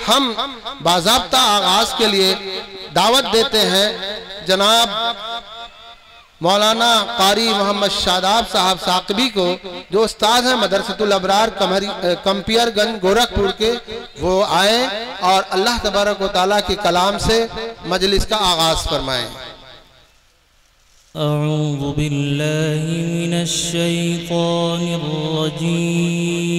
हम बाज़ाब्ता आगाज के लिए दावत देते हैं जनाब मौलाना कारी मोहम्मद शादाब साहब साकबी को, जो उस्ताद हैं मदरसतुल अबरार कंपियरगंज गोरखपुर के, वो आए और अल्लाह तबारक व तआला के कलाम से मजलिस का आगाज फरमाएं। अऊज़ु बिल्लाहि मिनश शैतानिर रजीम।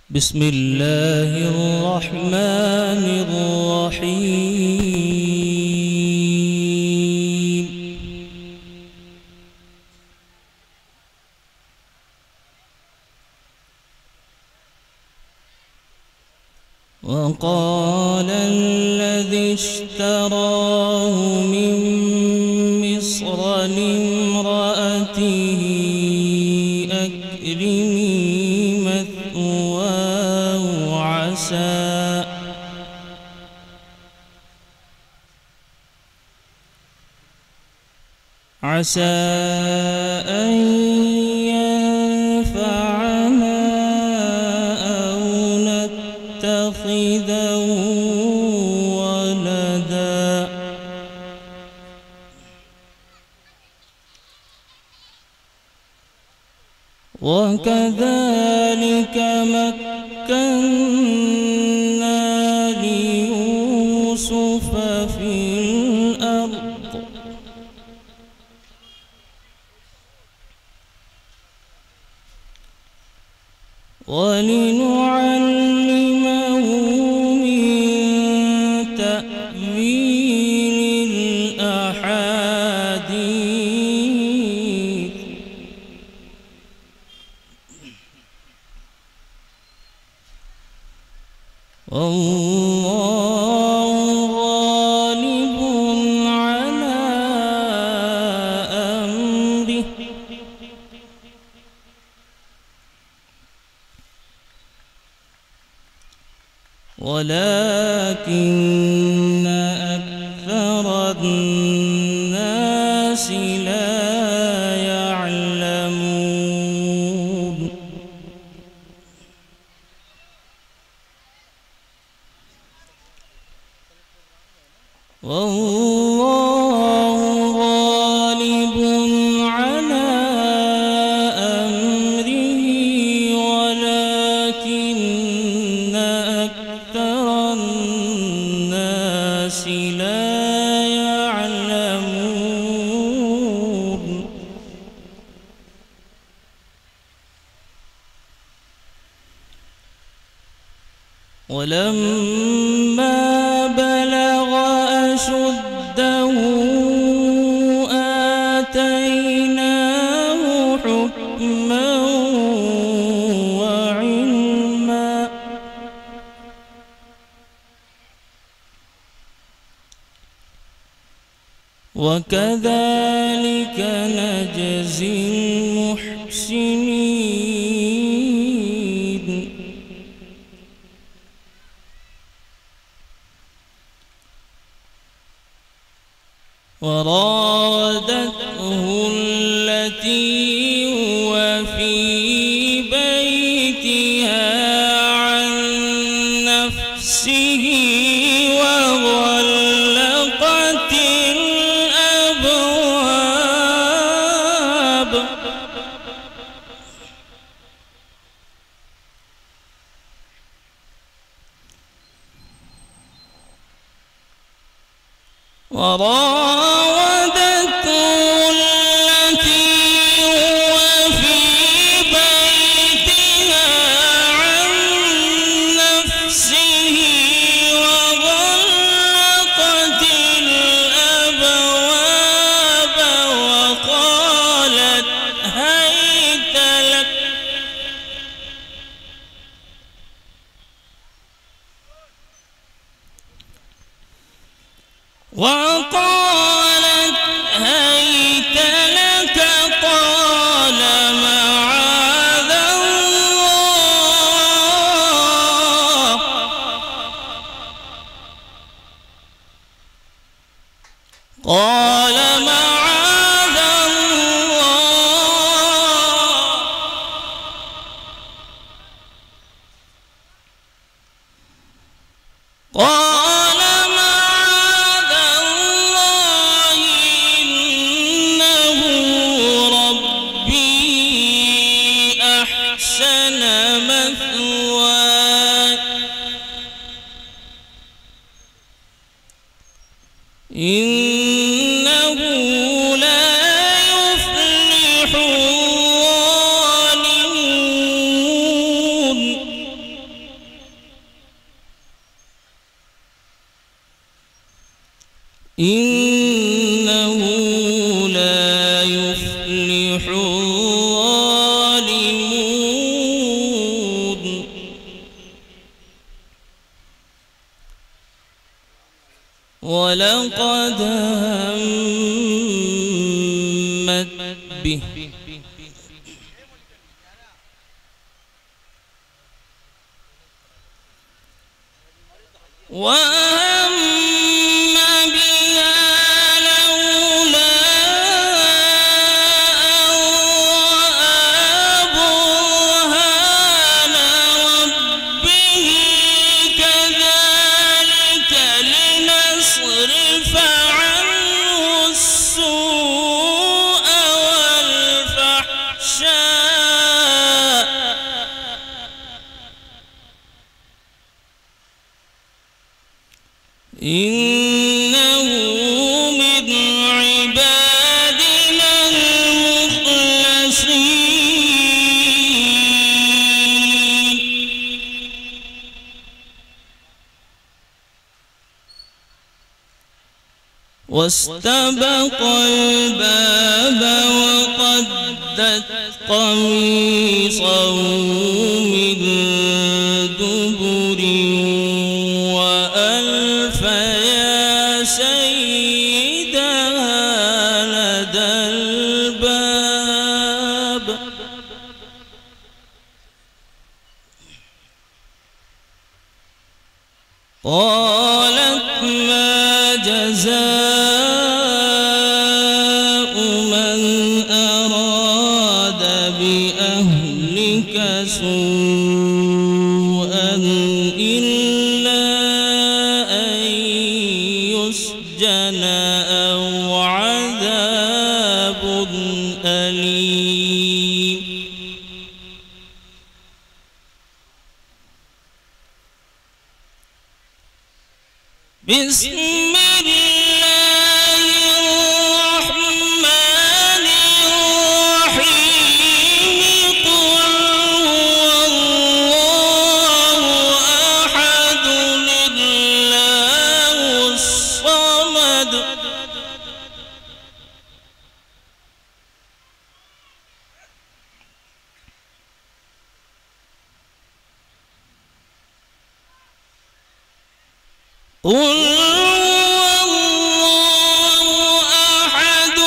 बिस्मिल्लाहिर रहमानिर रहीम। वक़ाल अल्लज़ी इश्तराहु मिन मिस्र लिम्रअतिही अक्रिमी मथवाहु عسى أن ينفعنا أو نتخذه ولدا وكذلك مكنا ليوسف في الأرض ولنعلمه من تأويل الأحاديث والله غالب على أمره ولكن أكثر الناس لا يعلمون والله غالب على أمره ولكن أكثر الناس لا يعلمون ولما بلغ أشده آتيناه حكما وعلما وكذلك نجزي المحسنين وراودته التي هو في بيتها عن نفسه وغلقت الأبواب وراودته التي هو في بيتها عن نفسه وغلقت الأبواب وقالت هيت لك وقالت هيت لك قال معاذ الله قال معاذ الله أحسن مثواي إنه لا يفلح الظالمون إنه لا يفلح الظالمون ولقد همت به وهم بها لولا أن رأى برهان ربه كذلك لنصرف عنه السوء والفحشاء إنه من عبادنا المخلصين واستبق الباب وقدت قميصه من دبر وألف يا سيدها لدى الباب قالت ما جزاء من أراد بأهلك سوءا إلا أن يسجن أو عذاب أليم بسم الله الرحمن الرحيم قل هو الله أحد الله الصمد قل هو الله أحد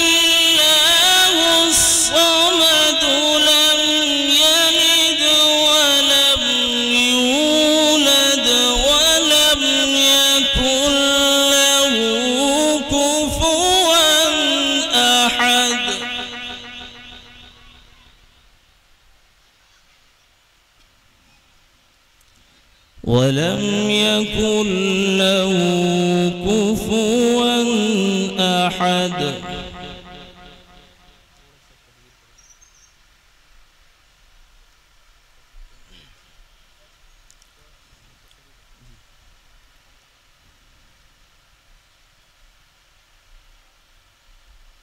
الله الصمد لم يلد ولم يولد ولم يكن له كفوا أحد ولم يكن له كفوا أحد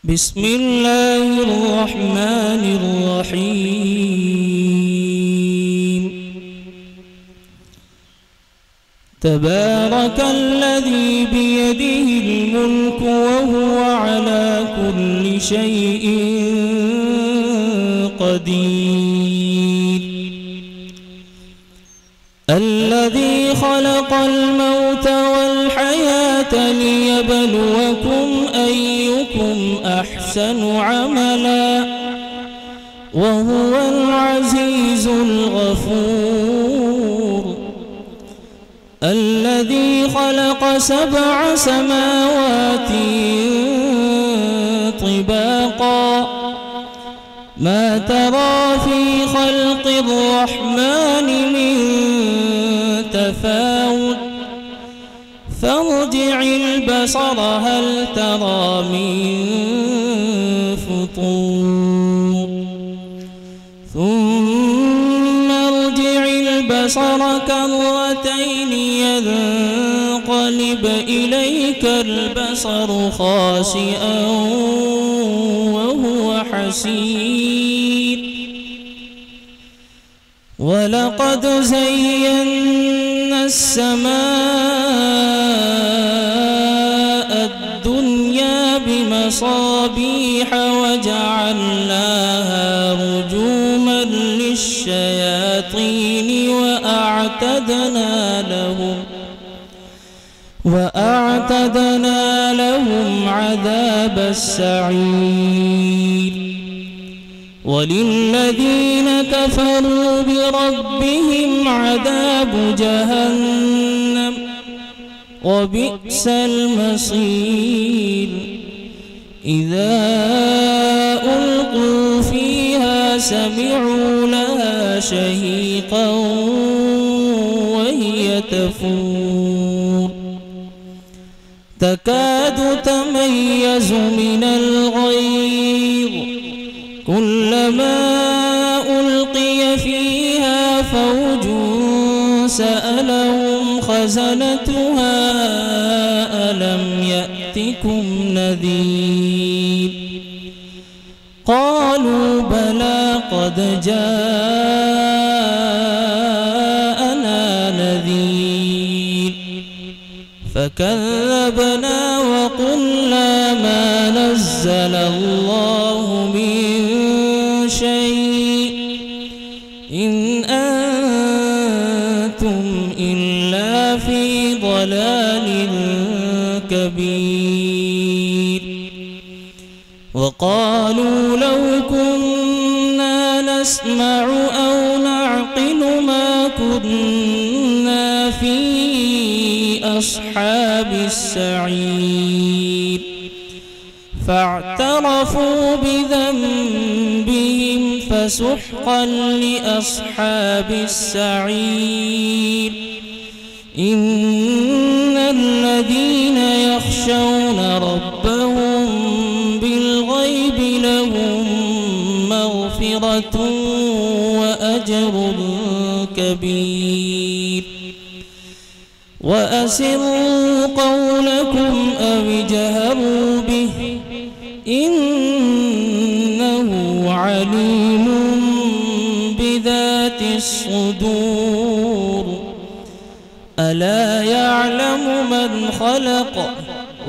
بسم الله الرحمن الرحيم تبارك الذي بيده الملك وهو على كل شيء قدير الذي خلق الموت والحياة ليبلوكم أيكم أحسن عملا وهو العزيز الغفور الذي خلق 7 سماوات طباقا ما ترى في خلق الرحمن من تفاوت فارجع البصر هل ترى من فطور ثم البصر كرتين ينقلب إليك البصر خاسئا وهو حسير ولقد زينا السماء الدنيا بمصابيح وجعلناها رجوما للشياطين وأعتدنا لهم عذاب السعير وللذين كفروا بربهم عذاب جهنم وبئس المصير إذا ألقوا فيها سمعوا لها شهيقا وهي تفور تكاد تميز من الغيظ كلما ألقي فيها فوج سألهم خزنتها ألم يأتكم نذير قالوا بلى قد جاءنا نذير فكذبنا وقلنا ما نزل الله من شيء إن أنتم إلا في ضلال كبير وقالوا لو كنا نسمع أو نعقل ما كنا في أصحاب السعير فاعترفوا بذنبهم فسحقا لأصحاب السعير إن الذين يخشون ربهم بالغيب لهم مغفرة وأجر كبير وأسروا قولكم أو اجهروا به إنه عليم بذات الصدور ألا يعلم من خلق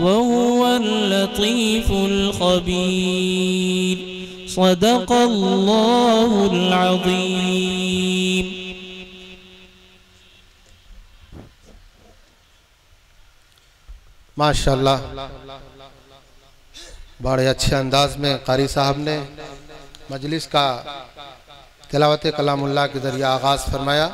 وهو اللطيف الخبير صدق الله العظيم माशाअल्लाह बड़े अच्छे अंदाज में कारी साहब ने मजलिस का तिलावत कलामुल्लाह के जरिए आगाज़ फरमाया।